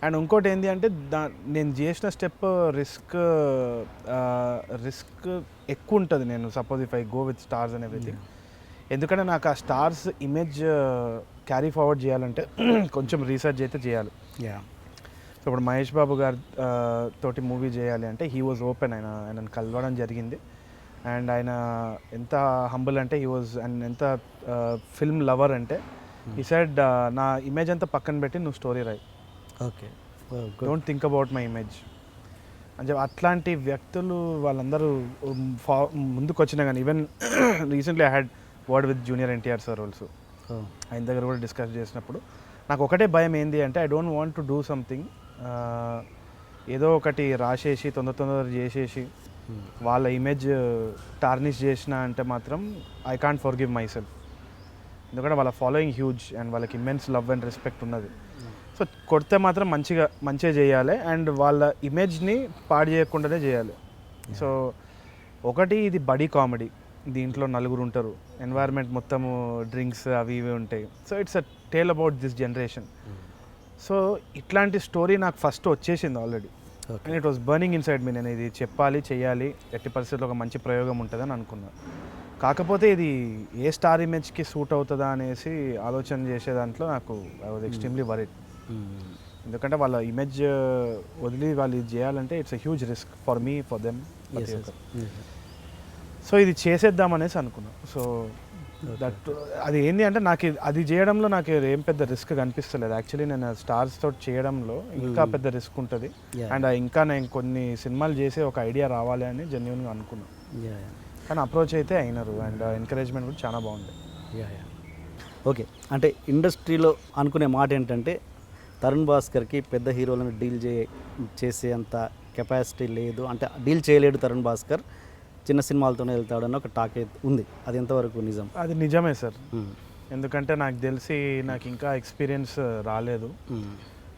And ఇంకోటి ఏంటి అంటే నేను చేసిన స్టెప్ రిస్క్ రిస్క్ ఎక్కువ ఉంటుంది. నేను suppose if I go with stars and everything, ఎందుకంటే నాకు ఆ స్టార్స్ ఇమేజ్ క్యారీ ఫార్వర్డ్ చేయాలంటే కొంచెం రీసెర్చ్ అయితే చేయాలి. సో ఇప్పుడు మహేష్ బాబు గారి తోటి మూవీ చేయాలి అంటే హీ వాజ్ ఓపెన్, ఆయనను కలవడం జరిగింది. అండ్ ఆయన ఎంత హంబుల్ అంటే హీ వాజ్, అండ్ ఎంత ఫిల్మ్ లవర్ అంటే ఈ సైడ్ నా ఇమేజ్ అంతా పక్కన పెట్టి నువ్వు స్టోరీ రాయి, okay, don't think about my image అని చెప్పి అట్లాంటి వ్యక్తులు వాళ్ళందరూ ముందుకు వచ్చినా కానీ even recently I had word with junior NTR sir also. ఆయన దగ్గర కూడా డిస్కస్ చేసినప్పుడు నాకు ఒకటే భయం ఏంది అంటే I don't want to do something, ఏదో ఒకటి రాసేసి తొందర చేసేసి వాళ్ళ ఇమేజ్ టార్నిష్ చేసిన అంటే మాత్రం I can't forgive my self. ఎందుకంటే వాళ్ళ ఫాలోయింగ్ హ్యూజ్ అండ్ వాళ్ళకి ఇమ్మెన్స్ లవ్ అండ్ రెస్పెక్ట్ ఉన్నది. సో కొడితే మాత్రం మంచిగా చేయాలి అండ్ వాళ్ళ ఇమేజ్ని పాడు చేయకుండానే చేయాలి. సో ఒకటి ఇది బడీ కామెడీ, దీంట్లో నలుగురు ఉంటారు, ఎన్వైర్న్మెంట్ మొత్తము డ్రింక్స్ అవి ఇవి ఉంటాయి. So it's a tale about this generation. So ఇట్లాంటి స్టోరీ నాకు ఫస్ట్ వచ్చేసింది already and it was burning inside me. నేను ఇది చెప్పాలి, చేయాలి, ఎట్టి పరిస్థితుల్లో ఒక మంచి ప్రయోగం ఉంటుందని అనుకున్నాను. కాకపోతే ఇది ఏ స్టార్ ఇమేజ్కి సూట్ అవుతుందా అనేసి ఆలోచన చేసే దాంట్లో నాకు ఐ వాజ్ ఎక్స్ట్రీమ్లీ వరీడ్. ఎందుకంటే వాళ్ళ ఇమేజ్ వదిలి వాళ్ళు ఇది చేయాలంటే it's a huge risk for me, for them. So ఇది చేసేద్దామనేసి అనుకున్నాను. సో దట్ అది ఏంటి అంటే నాకు అది చేయడంలో నాకు ఏం పెద్ద రిస్క్ కనిపిస్తలేదు. యాక్చువల్లీ నేను స్టార్స్ తోటి చేయడంలో ఇంకా పెద్ద రిస్క్ ఉంటుంది అండ్ ఇంకా నేను కొన్ని సినిమాలు చేసే ఒక ఐడియా రావాలి అని జెన్యున్గా అనుకున్నాను. కానీ అప్రోచ్ అయితే అయినారు అండ్ ఎంకరేజ్మెంట్ కూడా చాలా బాగుంది. ఓకే, అంటే ఇండస్ట్రీలో అనుకునే మాట ఏంటంటే తరుణ్ భాస్కర్కి పెద్ద హీరోలను డీల్ చేసే అంత కెపాసిటీ లేదు, అంటే డీల్ చేయలేడు తరుణ్ భాస్కర్, చిన్న సినిమాలతోనే వెళ్తాడని ఒక టాక్ ఉంది. అది ఎంతవరకు నిజం? అది నిజమే సార్. ఎందుకంటే నాకు తెలిసి నాకు ఇంకా ఎక్స్పీరియన్స్ రాలేదు.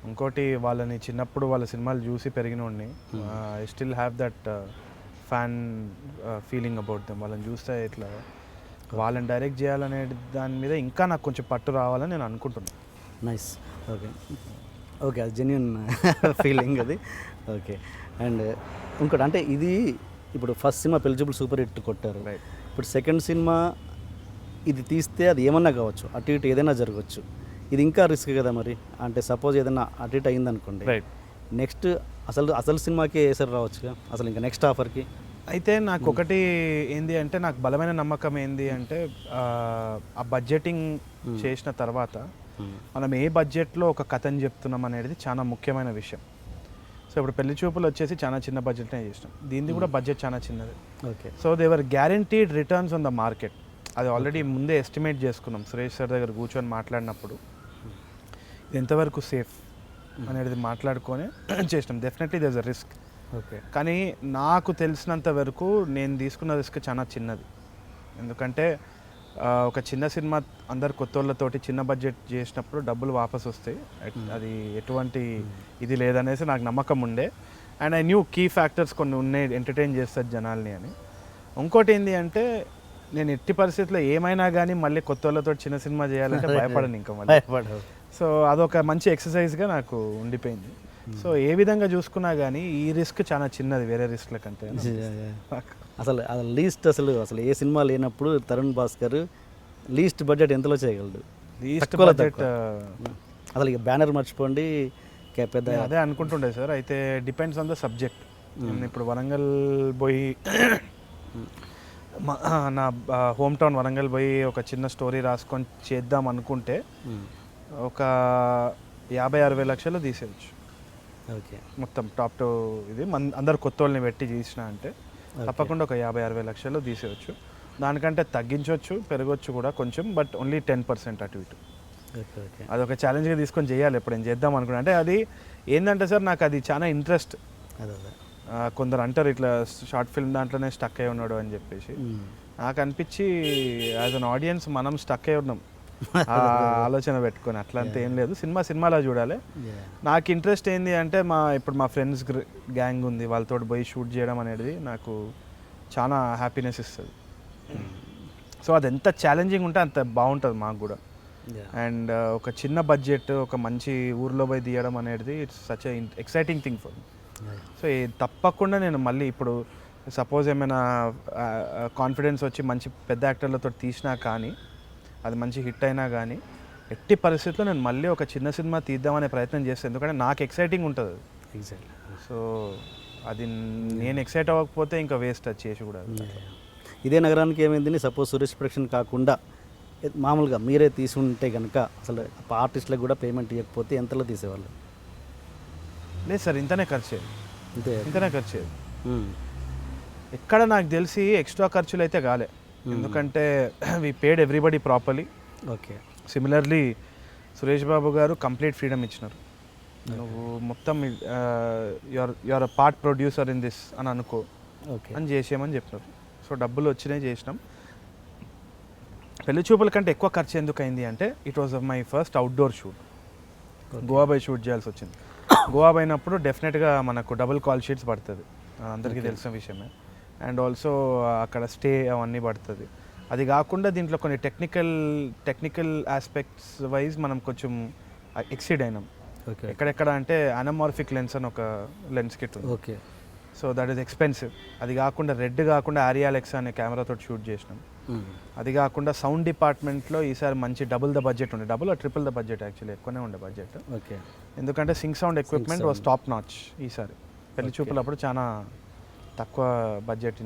ఇంకోటి వాళ్ళని చిన్నప్పుడు వాళ్ళ సినిమాలు చూసి పెరిగినోడిని. I still have that fan feeling about them. వాళ్ళని చూస్తే ఇట్లా వాళ్ళని డైరెక్ట్ చేయాలనే దాని మీద ఇంకా నాకు కొంచెం పట్టు రావాలని నేను అనుకుంటున్నాను. నైస్. ఓకే ఓకే, అది జెన్యున్ ఫీలింగ్ అది. ఓకే, అండ్ ఇంకోటి అంటే ఇది ఇప్పుడు ఫస్ట్ సినిమా పెళ్లి చూపులు సూపర్ హిట్ కొట్టారు. ఇప్పుడు సెకండ్ సినిమా ఇది తీస్తే అది ఏమన్నా కావచ్చు, అటు ఇటు ఏదైనా జరగవచ్చు. ఇది ఇంకా రిస్క్ కదా మరి. అంటే సపోజ్ ఏదైనా అటు ఇటు అయిందనుకోండి, నెక్స్ట్ అసలు సినిమాకి వేసారు రావచ్చు అసలు ఇంకా నెక్స్ట్ ఆఫర్కి. అయితే నాకు ఒకటి ఏంది అంటే నాకు బలమైన నమ్మకం ఏంది అంటే ఆ బడ్జెటింగ్ చేసిన తర్వాత మనం ఏ బడ్జెట్లో ఒక కథని చెప్తున్నాం అనేది చాలా ముఖ్యమైన విషయం. సో ఇప్పుడు పెళ్లి చూపులు వచ్చేసి చాలా చిన్న బడ్జెట్నే చేసినాం, దీనిది కూడా బడ్జెట్ చాలా చిన్నది. Okay, so there are guaranteed returns on the market. అది ఆల్రెడీ ముందే ఎస్టిమేట్ చేసుకున్నాం. సురేష్ సార్ దగ్గర కూర్చొని మాట్లాడినప్పుడు ఇది ఎంతవరకు సేఫ్ అనేది మాట్లాడుకొని చేసినాం. Definitely there is a risk. Okay, కానీ నాకు తెలిసినంత వరకు నేను తీసుకున్న రిస్క్ చాలా చిన్నది. ఎందుకంటే ఒక చిన్న సినిమా అందరు కొత్త వాళ్ళతోటి చిన్న బడ్జెట్ చేసినప్పుడు డబ్బులు వాపస్ వస్తాయి, అది ఎటువంటి ఇది లేదనేసి నాకు నమ్మకం ఉండే. And I knew key factors కొన్ని ఉన్నాయి ఎంటర్టైన్ చేస్తారు జనాల్ని అని. ఇంకోటి ఏంటి అంటే నేను ఎట్టి పరిస్థితుల్లో ఏమైనా కానీ మళ్ళీ కొత్త వాళ్ళతో చిన్న సినిమా చేయాలంటే భయపడను ఇంకా మళ్ళీ. సో అదొక మంచి ఎక్సర్సైజ్గా నాకు ఉండిపోయింది. సో ఏ విధంగా చూసుకున్నా కానీ ఈ రిస్క్ చాలా చిన్నది వేరే రిస్క్ల కంటే. అసలు అసలు ఏ సినిమా లేనప్పుడు తరుణ్ భాస్కర్ లీస్ట్ బడ్జెట్ ఎంతలో చేయగలడు? లీస్ట్ బడ్జెట్ అసలు ఇక బ్యానర్ మర్చిపోండి పెద్ద అదే అనుకుంటుండే సార్. అయితే డిపెండ్స్ ఆన్ ద సబ్జెక్ట్. నేను ఇప్పుడు వరంగల్ పోయి నా హోమ్ టౌన్ వరంగల్ పోయి ఒక చిన్న స్టోరీ రాసుకొని చేద్దాం అనుకుంటే ఒక 50-60 లక్షలు తీసేయచ్చు. ఓకే, మొత్తం టాప్ టు ఇది అందరు కొత్త వాళ్ళని పెట్టి చేసిన అంటే తప్పకుండా ఒక 50-60 లక్షలు తీసేయచ్చు. దానికంటే తగ్గించవచ్చు, పెరగచ్చు కూడా కొంచెం, బట్ ఓన్లీ 10% అటు ఇటు. అదొక ఛాలెంజ్గా తీసుకొని చేయాలి ఎప్పుడు నేను చేద్దాం అనుకున్నా. అంటే అది ఏంటంటే సార్ నాకు అది చాలా ఇంట్రెస్ట్. కొందరు అంటారు ఇట్లా షార్ట్ ఫిల్మ్ దాంట్లోనే స్టక్ అయి ఉన్నాడు అని చెప్పేసి. నాకు అనిపించి యాజ్ అన్ ఆడియన్స్ మనం స్టక్ అయి ఉన్నాం ఆలోచన పెట్టుకొని. అట్లా అంతా ఏం లేదు, సినిమాలా చూడాలి. నాకు ఇంట్రెస్ట్ ఏంది అంటే ఇప్పుడు మా ఫ్రెండ్స్ గ్యాంగ్ ఉంది, వాళ్ళతో పోయి షూట్ చేయడం అనేది నాకు చాలా హ్యాపీనెస్ ఇస్తుంది. సో అది ఎంత ఛాలెంజింగ్ ఉంటే అంత బాగుంటుంది మాకు కూడా. అండ్ ఒక చిన్న బడ్జెట్ ఒక మంచి ఊర్లో పోయి తీయడం అనేది it's such exciting thing for so తప్పకుండా నేను మళ్ళీ ఇప్పుడు సపోజ్ ఏమైనా కాన్ఫిడెన్స్ వచ్చి మంచి పెద్ద యాక్టర్లతో తీసినా కానీ అది మంచి హిట్ అయినా కానీ ఎట్టి పరిస్థితుల్లో నేను మళ్ళీ ఒక చిన్న సినిమా తీద్దామనే ప్రయత్నం చేస్తాను, ఎందుకంటే నాకు ఎక్సైటింగ్ ఉంటుంది. ఎగ్జాక్ట్లీ. సో అది నేను ఎక్సైట్ అవ్వకపోతే ఇంకా వేస్ట్ అది చేసి కూడా. ఇదే నగరానికి ఏమైంది, సపోజ్ సురేష్ ప్రొడక్షన్ కాకుండా మామూలుగా మీరే తీసుంటే కనుక అసలు ఆర్టిస్టులకు కూడా పేమెంట్ ఇవ్వకపోతే ఎంతలో తీసేవాళ్ళు? లేదు సార్, ఇంతనే ఖర్చు, ఇంతనే ఖర్చు. మ్మ్. ఎక్కడ నాకు తెలిసి ఎక్స్ట్రా ఖర్చులు అయితే కాలే, ఎందుకంటే we paid everybody properly. Okay. Similarly Suresh Babu గారు కంప్లీట్ ఫ్రీడమ్ ఇచ్చినారు. నువ్వు మొత్తం your part producer in this అని అనుకో అని చేసేయమని చెప్పినారు. సో డబ్బులు వచ్చినాయి, చేసినాం. పెళ్లి చూపుల కంటే ఎక్కువ ఖర్చు ఎందుకు అయింది అంటే it was my first outdoor shoot. Goa by shoot చేయాల్సి వచ్చింది. గోవా పోయినప్పుడు డెఫినెట్గా మనకు డబుల్ కాల్ షీట్స్ పడుతుంది, అందరికీ తెలిసిన విషయమే. అండ్ ఆల్సో అక్కడ స్టే అవన్నీ పడుతుంది. అది కాకుండా దీంట్లో కొన్ని టెక్నికల్ ఆస్పెక్ట్స్ వైజ్ మనం కొంచెం ఎక్సీడ్ అయినాం. ఎక్కడెక్కడ అంటే అనమార్ఫిక్ లెన్స్ అని ఒక లెన్స్ కిట్ ఉంది. Okay. So that is expensive. అది కాకుండా రెడ్ కాకుండా ఆరియాలెక్స్ అనే కెమెరాతో షూట్ చేసినాం. అది కాకుండా సౌండ్ డిపార్ట్మెంట్లో ఈసారి మంచి డబుల్ ద బడ్జెట్ ఉండే, double triple the budget, actually ఎక్కువనే ఉండే బడ్జెట్. ఓకే. ఎందుకంటే sync sound equipment was top notch. ఈసారి పెళ్లి చూపులప్పుడు చాలా తక్కువ బడ్జెట్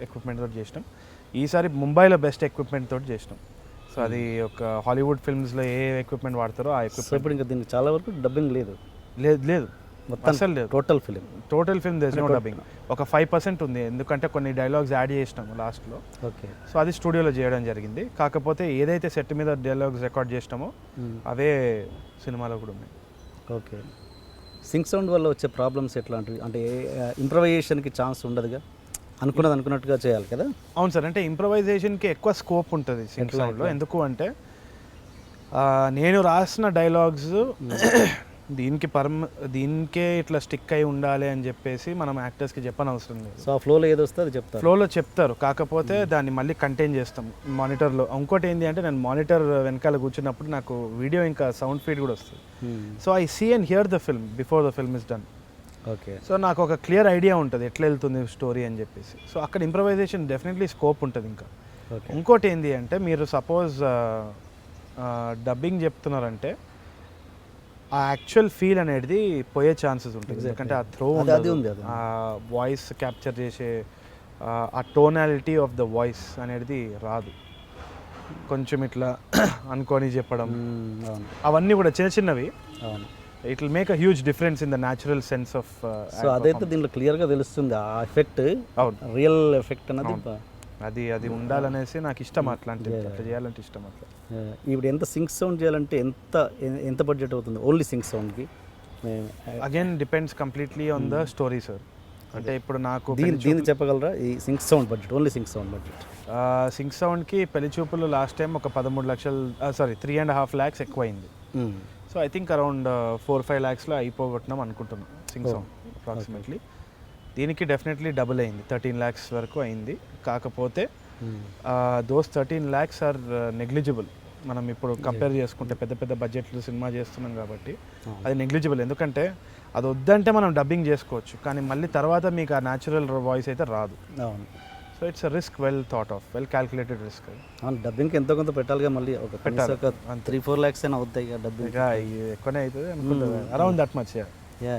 ఎక్విప్మెంట్ తోటి చేసినాం. ఈసారి ముంబైలో బెస్ట్ ఎక్విప్మెంట్ తోటి చేసినాం. సో అది ఒక హాలీవుడ్ ఫిల్మ్స్లో ఏ ఎక్విప్మెంట్ వాడతారో ఆ ఎక్విప్మెంట్. ఇప్పుడు ఇంకా దీనికి చాలా వరకు డబ్బింగ్ లేదు, లేదు మొత్తం అసలు లేదు. Total film does no dubbing. ఒక 5% ఉంది, ఎందుకంటే కొన్ని డైలాగ్స్ యాడ్ చేసినాము లాస్ట్లో. ఓకే. సో అది స్టూడియోలో చేయడం జరిగింది. కాకపోతే ఏదైతే సెట్ మీద డైలాగ్స్ రికార్డ్ చేసినామో అవే సినిమాలో కూడా ఉన్నాయి. ఓకే. సింక్ సౌండ్ వల్ల వచ్చే ప్రాబ్లమ్స్ ఎట్లాంటివి అంటే ఇంప్రవైజేషన్కి ఛాన్స్ ఉండదుగా, అనుకున్నట్టుగా చేయాలి కదా? అవును సార్, అంటే ఇంప్రవైజేషన్కి ఎక్కువ స్కోప్ ఉంటుంది సింక్ సౌండ్లో. ఎందుకు అంటే నేను రాసిన డైలాగ్స్ దీనికే ఇట్లా స్టిక్ అయి ఉండాలి అని చెప్పేసి మనం యాక్టర్స్కి చెప్పని అవసరం లేదు. సో ఆ ఫ్లోలో ఏదో వస్తే అది చెప్తారు, ఫ్లోలో చెప్తారు. కాకపోతే దాన్ని మళ్ళీ కంటైన్ చేస్తాం మానిటర్లో. ఇంకోటి ఏంటి అంటే నేను మానిటర్ వెనకాల కూర్చున్నప్పుడు నాకు వీడియో ఇంకా సౌండ్ ఫీడ్ కూడా వస్తుంది. So I see and hear the film before the film is done. Okay. So నాకు ఒక క్లియర్ ఐడియా ఉంటుంది ఎట్లా వెళ్తుంది స్టోరీ అని చెప్పేసి. సో అక్కడ ఇంప్రవైజేషన్ డెఫినెట్లీ స్కోప్ ఉంటుంది. ఇంకా ఇంకోటి ఏంటి అంటే మీరు సపోజ్ డబ్బింగ్ చెప్తున్నారంటే ఆ యాక్చువల్ ఫీల్ అనేది పోయే ఛాన్సెస్ ఉంటుంది. ఎందుకంటే ఆ థ్రో ఆ వాయిస్ క్యాప్చర్ చేసే ఆ టోనాలిటీ ఆఫ్ ద వాయిస్ అనేది రాదు. కొంచెం ఇట్లా అనుకొని చెప్పడం అవన్నీ కూడా చిన్న చిన్నవి. It will make a huge difference in the natural sense of. So అదైతే దీంట్లో క్లియర్గా తెలుస్తుంది ఆ ఎఫెక్ట్, రియల్ ఎఫెక్ట్ అనేది. అది ఉండాలనేసి నాకు ఇష్టం, అట్లాంటిది అట్లా చేయాలంటే ఇష్టం. అట్లా ఇప్పుడు ఎంత సింక్ సౌండ్ చేయాలంటే ఎంత బడ్జెట్ అవుతుంది ఓన్లీ సింక్ సౌండ్కి? Again depends completely on the story sir. అంటే ఇప్పుడు నాకు దీన్ని చెప్పగలరా ఈ sync sound budget, only sync sound budget? Sync సౌండ్కి పెళ్లి చూపులు లాస్ట్ టైం ఒక 13 లక్షలు, 3.5 lakhs ఎక్కువ అయింది. సో ఐ థింక్ అరౌండ్ 4-5 lakhsలో అయిపోగొట్టినాం అనుకుంటున్నాం సింక్ సౌండ్ అప్రాక్సిమేట్లీ. దీనికి డెఫినెట్లీ డబుల్ అయింది, 13 lakhs వరకు అయింది. కాకపోతే దోస్ 13 lakhs ఆర్ నెగ్లిజిబుల్. మనం ఇప్పుడు కంపేర్ చేసుకుంటే పెద్ద పెద్ద బడ్జెట్లు సినిమా చేస్తున్నాం కాబట్టి అది నెగ్లిజిబుల్. ఎందుకంటే అది వద్దంటే మనం డబ్బింగ్ చేసుకోవచ్చు, కానీ మళ్ళీ తర్వాత మీకు ఆ న్యాచురల్ వాయిస్ అయితే రాదు. అవును. So it's a risk, well thought of, well calculated risk. అవును, డబ్బింగ్కి ఎంతో కొంత పెట్టాలిగా, మళ్ళీ ఒక 3-4 lakhs అయినా అవుతాయి డబ్బింగ్. ఎక్కువనే అవుతుంది అనుకుంటుంది, అరౌండ్ దట్ మచ్. యా